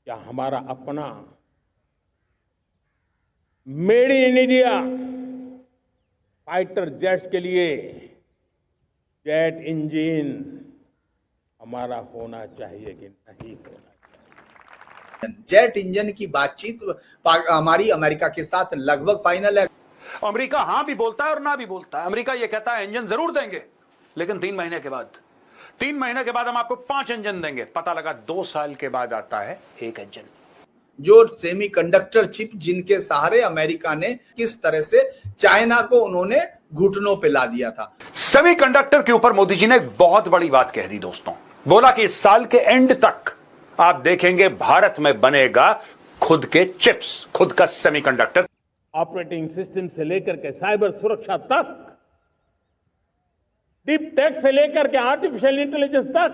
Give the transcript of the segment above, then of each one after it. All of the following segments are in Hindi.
क्या हमारा अपना made in India fighter jets के लिए जेट इंजन हमारा होना चाहिए कि नहीं होना चाहिए? जेट इंजन की बातचीत हमारी अमेरिका के साथ लगभग फाइनल है। अमेरिका हां भी बोलता है और ना भी बोलता है। अमेरिका ये कहता है इंजन जरूर देंगे, लेकिन 3 महीने के बाद हम आपको 5 इंजन देंगे। पता लगा 2 साल के बाद आता है 1 इंजन। जो सेमीकंडक्टर चिप जिनके सहारे अमेरिका ने किस तरह से चाइना को उन्होंने घुटनों पे ला दिया था। सेमीकंडक्टर के ऊपर मोदी जी ने एक बहुत बड़ी बात कह दी दोस्तों। बोला कि इस साल के एंड तक आप देखेंगे भारत में बनेगा खुद के चिप्स, खुद का सेमीकंडक्टर। ऑपरेटिंग सिस्टम से लेकर के साइबर सुरक्षा तक, डीप टेक से लेकर के आर्टिफिशियल इंटेलिजेंस तक,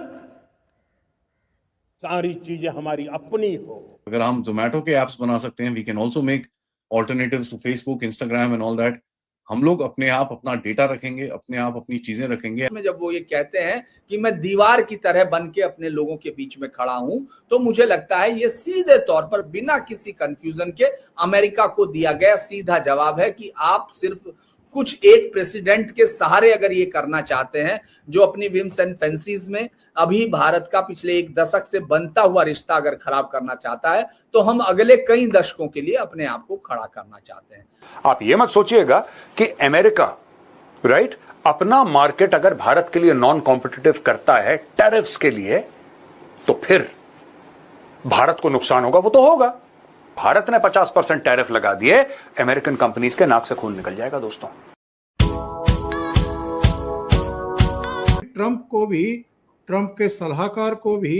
सारी चीजें हमारी अपनी हो। अगर हम जोमेटो के एप्स बना सकते हैं, we can also make alternatives to Facebook, Instagram and all that. हम लोग अपने आप अपना डेटा रखेंगे, अपने आप अपनी चीजें रखेंगे। जब वो ये कहते हैं कि मैं दीवार की तरह बन के अपने लोगों के बीच में खड़ा हूं, तो मुझे लगता है ये सीधे तौर पर बिना किसी कंफ्यूजन के अमेरिका को दिया गया सीधा जवाब है कि आप सिर्फ कुछ एक प्रेसिडेंट के सहारे अगर ये करना चाहते हैं, जो अपनी विम्स एंड फैंसीज में अभी भारत का पिछले 1 दशक से बनता हुआ रिश्ता अगर खराब करना चाहता है, तो हम अगले कई दशकों के लिए अपने आप को खड़ा करना चाहते हैं। आप ये मत सोचिएगा कि अमेरिका राइट अपना मार्केट अगर भारत के लिए नॉन कॉम्पिटिटिव करता है टैरिफ्स के लिए, तो फिर भारत को नुकसान होगा। वो तो होगा। भारत ने 50% टैरिफ लगा दिए, अमेरिकन कंपनीज के नाक से खून निकल जाएगा दोस्तों। ट्रंप के सलाहकार को भी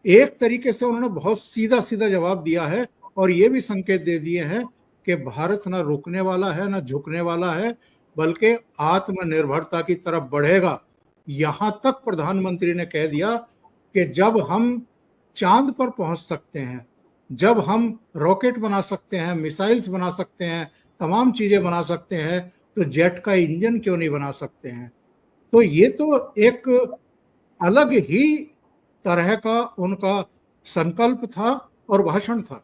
एक तरीके से उन्होंने बहुत सीधा सीधा जवाब दिया है और ये भी संकेत दे दिए हैं कि भारत ना रुकने वाला है ना झुकने वाला है, बल्कि आत्मनिर्भरता की तरफ बढ़ेगा। यहां तक प्रधानमंत्री ने कह दिया कि जब हम चांद पर पहुंच सकते हैं, जब हम रॉकेट बना सकते हैं, मिसाइल्स बना सकते हैं, तमाम चीजें बना सकते हैं, तो जेट का इंजन क्यों नहीं बना सकते हैं। तो ये तो एक अलग ही तरह का उनका संकल्प था और भाषण था।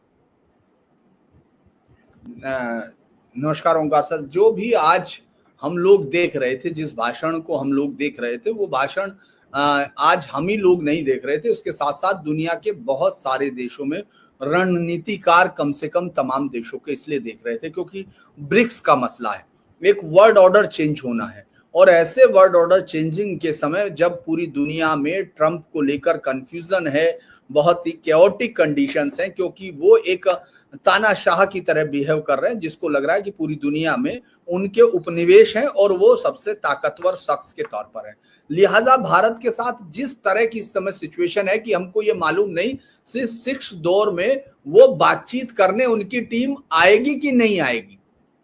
नमस्कार ओंकार सर। जो भी आज हम लोग देख रहे थे, जिस भाषण को हम लोग देख रहे थे, वो भाषण आज हम ही लोग नहीं देख रहे थे, उसके साथ साथ दुनिया के बहुत सारे देशों में रणनीतिकार कम से कम तमाम देशों के इसलिए देख रहे थे क्योंकि ब्रिक्स का मसला है, एक वर्ल्ड ऑर्डर चेंज होना है। और ऐसे वर्ल्ड ऑर्डर चेंजिंग के समय जब पूरी दुनिया में ट्रंप को लेकर कंफ्यूजन है, बहुत ही कैओटिक कंडीशंस हैं, क्योंकि वो एक तानाशाह की तरह बिहेव कर रहे हैं, जिसको लग रहा है कि पूरी दुनिया में उनके उपनिवेश हैं और वो सबसे ताकतवर शख्स के तौर पर है। लिहाजा भारत के साथ जिस तरह की इस समय सिचुएशन है कि हमको ये मालूम नहीं सिर्फ 6 दौर में वो बातचीत करने उनकी टीम आएगी कि नहीं आएगी,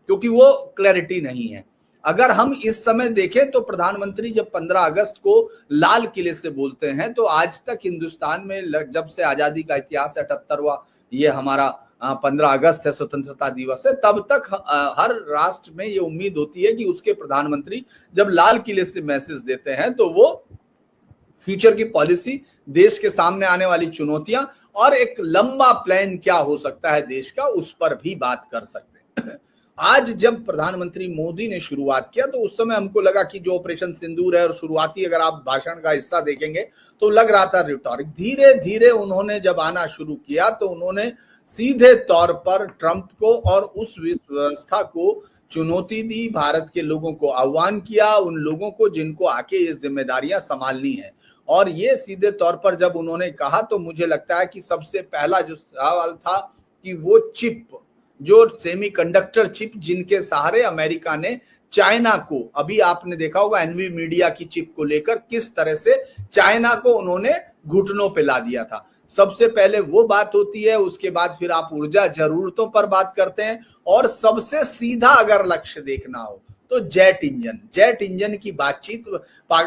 क्योंकि वो क्लैरिटी नहीं है। अगर हम इस समय देखें तो प्रधानमंत्री जब 15 अगस्त को लाल किले से बोलते हैं, तो आज तक हिंदुस्तान में जब से आजादी का इतिहास 78वां ये हमारा 15 अगस्त है, स्वतंत्रता दिवस है, तब तक हर राष्ट्र में ये उम्मीद होती है कि उसके प्रधानमंत्री जब लाल किले से मैसेज देते हैं तो वो फ्यूचर की पॉलिसी, देश के सामने आने वाली चुनौतियां और एक लंबा प्लान क्या हो सकता है देश का, उस पर भी बात कर सकते हैं। आज जब प्रधानमंत्री मोदी ने शुरुआत किया तो उस समय हमको लगा कि जो ऑपरेशन सिंदूर है, और शुरुआती अगर आप भाषण का हिस्सा देखेंगे तो लग रहा था रिटॉरिक। धीरे धीरे उन्होंने जब आना शुरू किया तो उन्होंने सीधे तौर पर ट्रंप को और उस व्यवस्था को चुनौती दी, भारत के लोगों को आह्वान किया, उन लोगों को जिनको आके ये जिम्मेदारियां संभालनी है। और ये सीधे तौर पर जब उन्होंने कहा तो मुझे लगता है कि सबसे पहला जो सवाल था कि वो चिप, जो सेमीकंडक्टर चिप जिनके सहारे अमेरिका ने चाइना को, अभी आपने देखा होगा एनवी मीडिया की चिप को लेकर किस तरह से चाइना को उन्होंने घुटनों पे ला दिया था। सबसे पहले वो बात होती है, उसके बाद फिर आप ऊर्जा जरूरतों पर बात करते हैं, और सबसे सीधा अगर लक्ष्य देखना हो तो जेट इंजन की बातचीत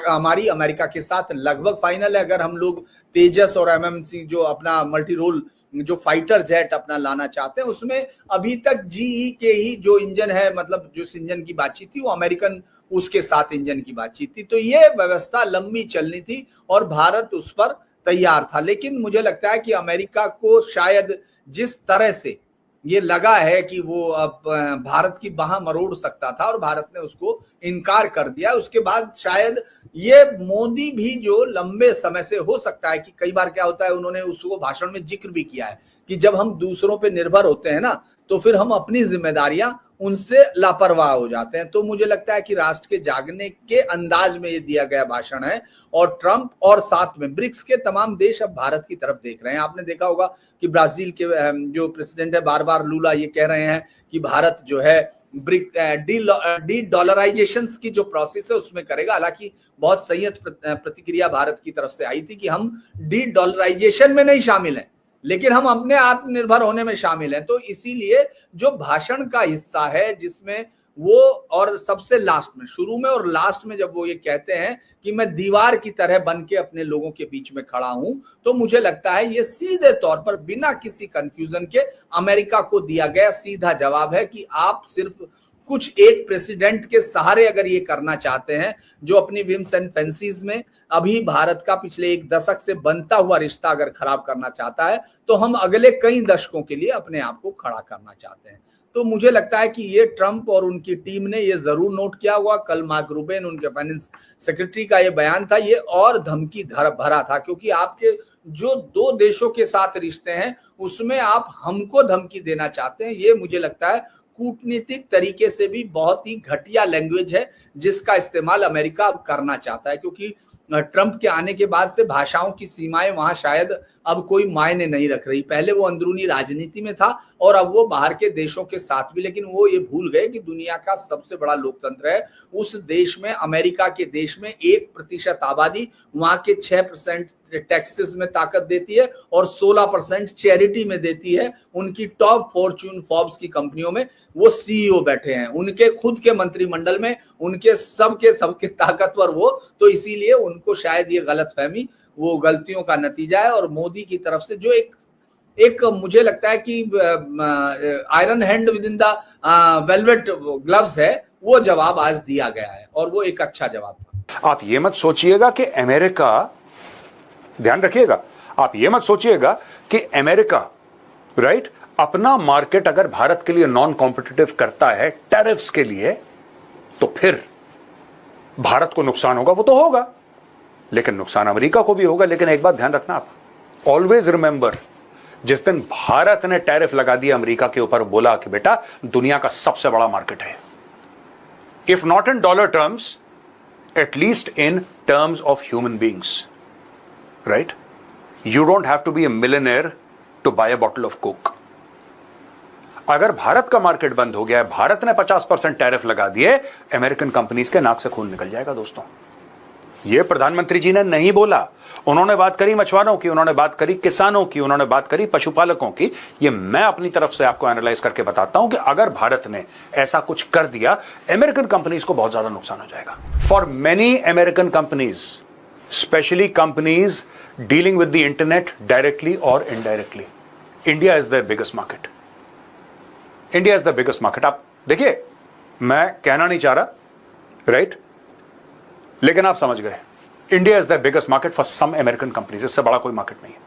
हमारी अमेरिका के साथ लगभग फाइनल है। अगर हम लोग तेजस और एमएमसी जो अपना मल्टी रोल जो फाइटर जेट अपना लाना चाहते हैं, उसमें अभी तक जीई के ही जो इंजन है, मतलब जो इंजन की बातचीत थी वो अमेरिकन उसके साथ इंजन की बातचीत थी। तो ये व्यवस्था लंबी चलनी थी और भारत उस पर तैयार था। लेकिन मुझे लगता है कि अमेरिका को शायद जिस तरह से ये लगा है कि वो अब भारत की बाह मरोड़ सकता था और भारत ने उसको इनकार कर दिया, उसके बाद शायद ये मोदी भी जो लंबे समय से, हो सकता है कि कई बार क्या होता है, उन्होंने उसको भाषण में जिक्र भी किया है कि जब हम दूसरों पे निर्भर होते हैं ना, तो फिर हम अपनी जिम्मेदारियां उनसे लापरवाह हो जाते हैं। तो मुझे लगता है कि राष्ट्र के जागने के अंदाज में ये दिया गया भाषण है और ट्रंप और साथ में ब्रिक्स के तमाम देश अब भारत की तरफ देख रहे हैं। आपने देखा होगा कि ब्राजील के जो प्रेसिडेंट है बार बार लूला ये कह रहे हैं कि भारत जो है डी डॉलराइजेशन की जो प्रोसेस है उसमें करेगा। हालांकि बहुत संयत प्रतिक्रिया भारत की तरफ से आई थी कि हम डी डॉलराइजेशन में नहीं शामिल हैं, लेकिन हम अपने आत्मनिर्भर होने में शामिल हैं। तो इसीलिए जो भाषण का हिस्सा है जिसमें वो, और सबसे लास्ट में, शुरू में और लास्ट में जब वो ये कहते हैं कि मैं दीवार की तरह बन के अपने लोगों के बीच में खड़ा हूं, तो मुझे लगता है ये सीधे तौर पर बिना किसी कंफ्यूजन के अमेरिका को दिया गया सीधा जवाब है कि आप सिर्फ कुछ एक प्रेसिडेंट के सहारे अगर ये करना चाहते हैं, जो अपनी विम्स एंड फैंसीज में अभी भारत का पिछले एक दशक से बनता हुआ रिश्ता अगर खराब करना चाहता है, तो हम अगले कई दशकों के लिए अपने आप को खड़ा करना चाहते हैं। तो मुझे लगता है कि ये ट्रंप और उनकी टीम ने ये जरूर नोट किया हुआ। कल मार्क रूबेन, उनके फाइनेंस सेक्रेटरी का ये बयान था, ये और धमकी भरा था, क्योंकि आपके जो दो देशों के साथ रिश्ते हैं उसमें आप हमको धमकी देना चाहते हैं। ये मुझे लगता है कूटनीतिक तरीके से भी बहुत ही घटिया लैंग्वेज है जिसका इस्तेमाल अमेरिका अब करना चाहता है, क्योंकि ट्रंप के आने के बाद से भाषाओं की सीमाएं वहां शायद अब कोई मायने नहीं रख रही। पहले वो अंदरूनी राजनीति में था और अब वो बाहर के देशों के साथ भी, लेकिन वो ये भूल गए कि दुनिया का सबसे बड़ा लोकतंत्र है उस देश में, अमेरिका के देश में 1% आबादी वहां के 6% टैक्सेस में ताकत देती है और 16% चैरिटी में देती है। उनकी टॉप फॉर्च्यून फॉर्ब्स की कंपनियों में वो सीईओ बैठे हैं, उनके खुद के मंत्रिमंडल में उनके सबके ताकतवर वो, तो इसीलिए उनको शायद ये गलतफहमी वो गलतियों का नतीजा है। और मोदी की तरफ से जो एक मुझे लगता है कि iron hand with in the velvet gloves है, वो जवाब आज दिया गया है और वो एक अच्छा जवाब था। आप ये मत सोचिएगा कि अमेरिका, ध्यान रखिएगा, आप ये मत सोचिएगा कि अमेरिका राइट अपना मार्केट अगर भारत के लिए नॉन कॉम्पिटिटिव करता है टैरिफ्स के लिए, तो फिर भारत को नुकसान होगा। वो तो होगा, लेकिन नुकसान अमेरिका को भी होगा। लेकिन एक बात ध्यान रखना, आप ऑलवेज रिमेंबर, जिस दिन भारत ने टैरिफ लगा दिया अमेरिका के ऊपर, बोला कि बेटा दुनिया का सबसे बड़ा मार्केट है, if not in dollar terms at least in terms of human beings, right? You don't have to be a millionaire to buy a bottle of Coke. अगर भारत का मार्केट बंद हो गया है, भारत ने 50% टैरिफ लगा दिए, अमेरिकन कंपनीज के नाक से खून निकल जाएगा दोस्तों। यह प्रधानमंत्री जी ने नहीं बोला। उन्होंने बात करी मछुआरों की, उन्होंने बात करी किसानों की, उन्होंने बात करी पशुपालकों की। ये मैं अपनी तरफ से आपको एनालाइज करके बताता हूं कि अगर भारत ने ऐसा कुछ कर दिया, अमेरिकन कंपनीज को बहुत ज्यादा नुकसान हो जाएगा। For many American companies, specially companies dealing with the internet directly और indirectly, India is their biggest market. India is the biggest market. आप देखिए, मैं कहना नहीं चाह रहा, राइट, लेकिन आप समझ गए, India is the biggest market for some American companies. इससे बड़ा कोई मार्केट नहीं है।